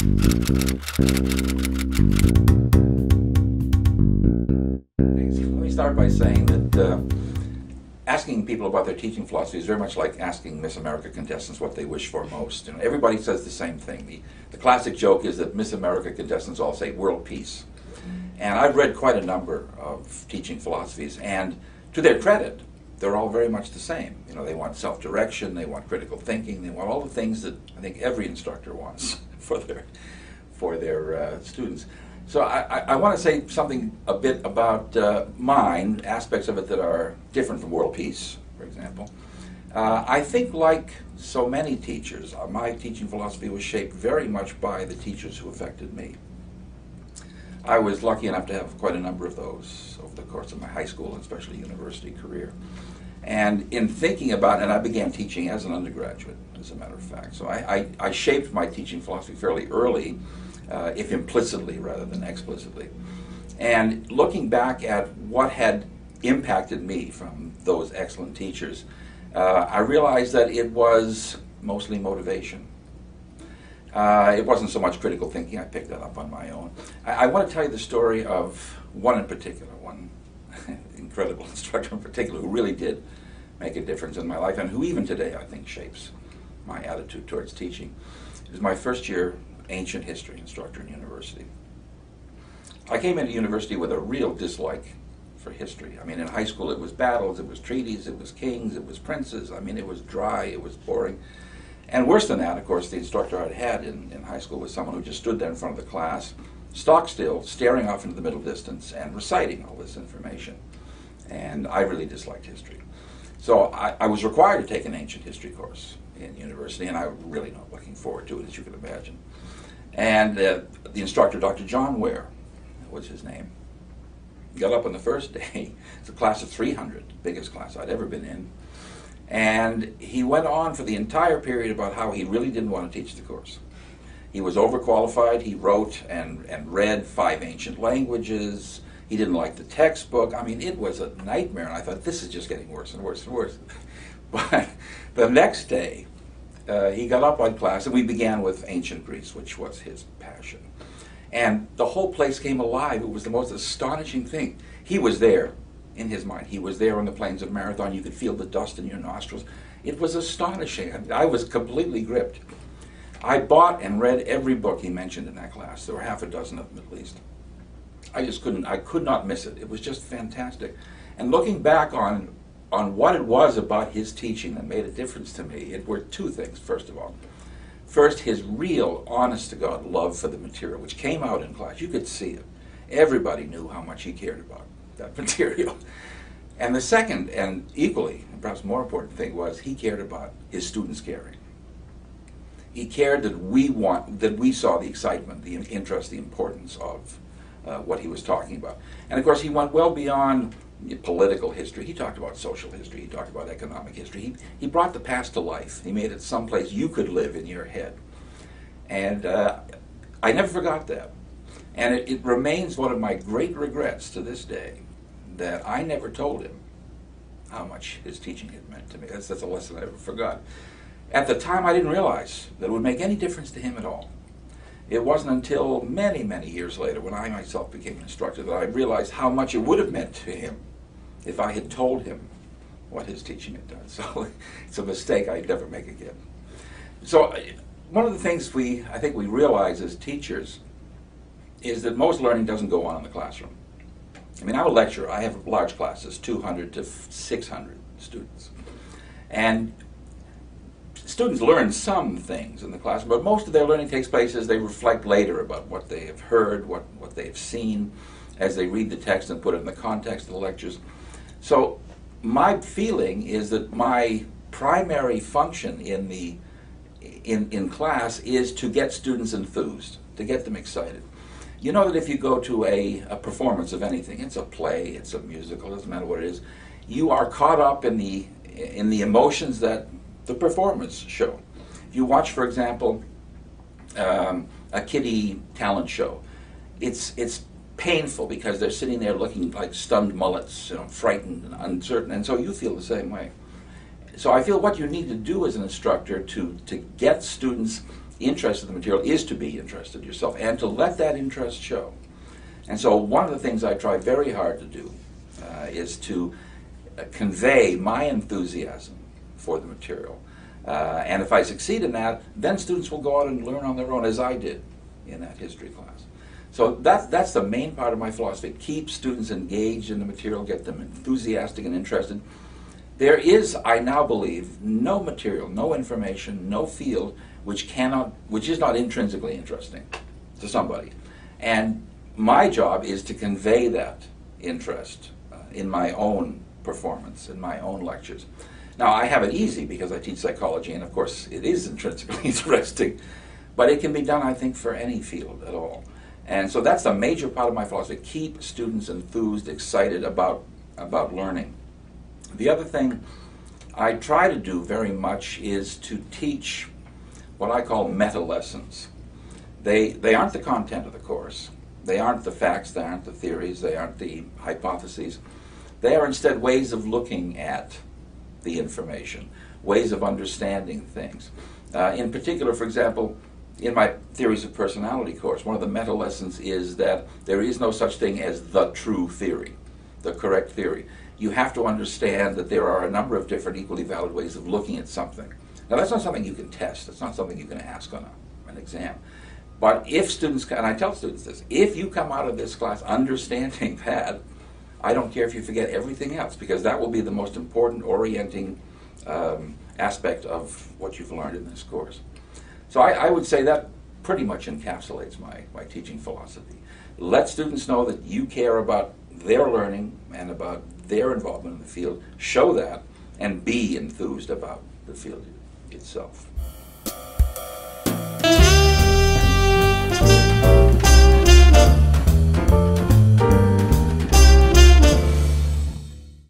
Let me start by saying that asking people about their teaching philosophy is very much like asking Miss America contestants what they wish for most. You know, everybody says the same thing. The classic joke is that Miss America contestants all say world peace. And I've read quite a number of teaching philosophies, and to their credit, they're all very much the same. You know, they want self-direction, they want critical thinking, they want all the things that I think every instructor wants for their students. So I want to say something a bit about mine, aspects of it that are different from world peace, for example. I think, like so many teachers, my teaching philosophy was shaped very much by the teachers who affected me. I was lucky enough to have quite a number of those over the course of my high school and especially university career. And in thinking about it, and I began teaching as an undergraduate, as a matter of fact. So I shaped my teaching philosophy fairly early, if implicitly rather than explicitly. And looking back at what had impacted me from those excellent teachers, I realized that it was mostly motivation. It wasn't so much critical thinking. I picked that up on my own. I want to tell you the story of one in particular, one incredible instructor in particular who really did make a difference in my life and who even today I think shapes my attitude towards teaching. It was my first year ancient history instructor in university. I came into university with a real dislike for history. I mean, in high school it was battles, it was treaties, it was kings, it was princes. I mean, it was dry, it was boring. And worse than that, of course, the instructor I'd had in high school was someone who just stood there in front of the class, stock still, staring off into the middle distance and reciting all this information. And I really disliked history. So I was required to take an ancient history course in university, and I was really not looking forward to it, as you can imagine. And the instructor, Dr. John Ware, was his name, got up on the first day. It's a class of 300, biggest class I'd ever been in. And he went on for the entire period about how he really didn't want to teach the course. He was overqualified. He wrote and read 5 ancient languages. He didn't like the textbook. I mean, it was a nightmare. And I thought, this is just getting worse and worse and worse. But the next day, he got up on class, and we began with ancient Greece, which was his passion. And the whole place came alive. It was the most astonishing thing. He was there. In his mind. He was there on the plains of Marathon. You could feel the dust in your nostrils. It was astonishing. I was completely gripped. I bought and read every book he mentioned in that class. There were half a dozen of them at least. I could not miss it. It was just fantastic. And looking back on what it was about his teaching that made a difference to me, it were 2 things, first of all. First, his real, honest-to-God love for the material, which came out in class. You could see it. Everybody knew how much he cared about that material. And the second, and equally, and perhaps more important thing, was he cared about his students caring. He cared that we saw the excitement, the interest, the importance of what he was talking about. And of course, he went well beyond political history. He talked about social history. He talked about economic history. He brought the past to life. He made it someplace you could live in your head. And I never forgot that. And it remains one of my great regrets to this day that I never told him how much his teaching had meant to me. That's a lesson I never forgot. At the time, I didn't realize that it would make any difference to him at all. It wasn't until many, many years later, when I myself became an instructor, that I realized how much it would have meant to him if I had told him what his teaching had done. So it's a mistake I'd never make again. So one of the things I think we realize as teachers is that most learning doesn't go on in the classroom. I mean, I'm a lecturer. I have large classes, 200 to 600 students. And students learn some things in the classroom, but most of their learning takes place as they reflect later about what they have heard, what they have seen, as they read the text and put it in the context of the lectures. So my feeling is that my primary function in class is to get students enthused, to get them excited. You know that if you go to a performance of anything, it's a play, it's a musical, doesn't matter what it is, you are caught up in the emotions that the performers show. If you watch, for example, a kiddie talent show, it's painful because they're sitting there looking like stunned mullets, you know, frightened and uncertain, and so you feel the same way. So I feel what you need to do as an instructor to get students interest in the material is to be interested yourself and to let that interest show. And so one of the things I try very hard to do is to convey my enthusiasm for the material. And if I succeed in that, then students will go out and learn on their own, as I did in that history class. So that's the main part of my philosophy. Keep students engaged in the material, get them enthusiastic and interested. There is, I now believe, no material, no information, no field which is not intrinsically interesting to somebody. And my job is to convey that interest in my own performance, in my own lectures. Now, I have it easy because I teach psychology, and of course it is intrinsically interesting, but it can be done, I think, for any field at all. And so that's the major part of my philosophy. Keep students enthused, excited about learning. The other thing I try to do very much is to teach what I call meta lessons. They aren't the content of the course. They aren't the facts, they aren't the theories, they aren't the hypotheses. They are instead ways of looking at the information, ways of understanding things. In particular, for example, in my Theories of Personality course, one of the meta lessons is that there is no such thing as the true theory, the correct theory. You have to understand that there are a number of different equally valid ways of looking at something. Now, that's not something you can test. That's not something you can ask on an exam. But if students, and I tell students this, if you come out of this class understanding that, I don't care if you forget everything else, because that will be the most important orienting aspect of what you've learned in this course. So I would say that pretty much encapsulates my teaching philosophy. Let students know that you care about their learning and about their involvement in the field. Show that, and be enthused about the field itself.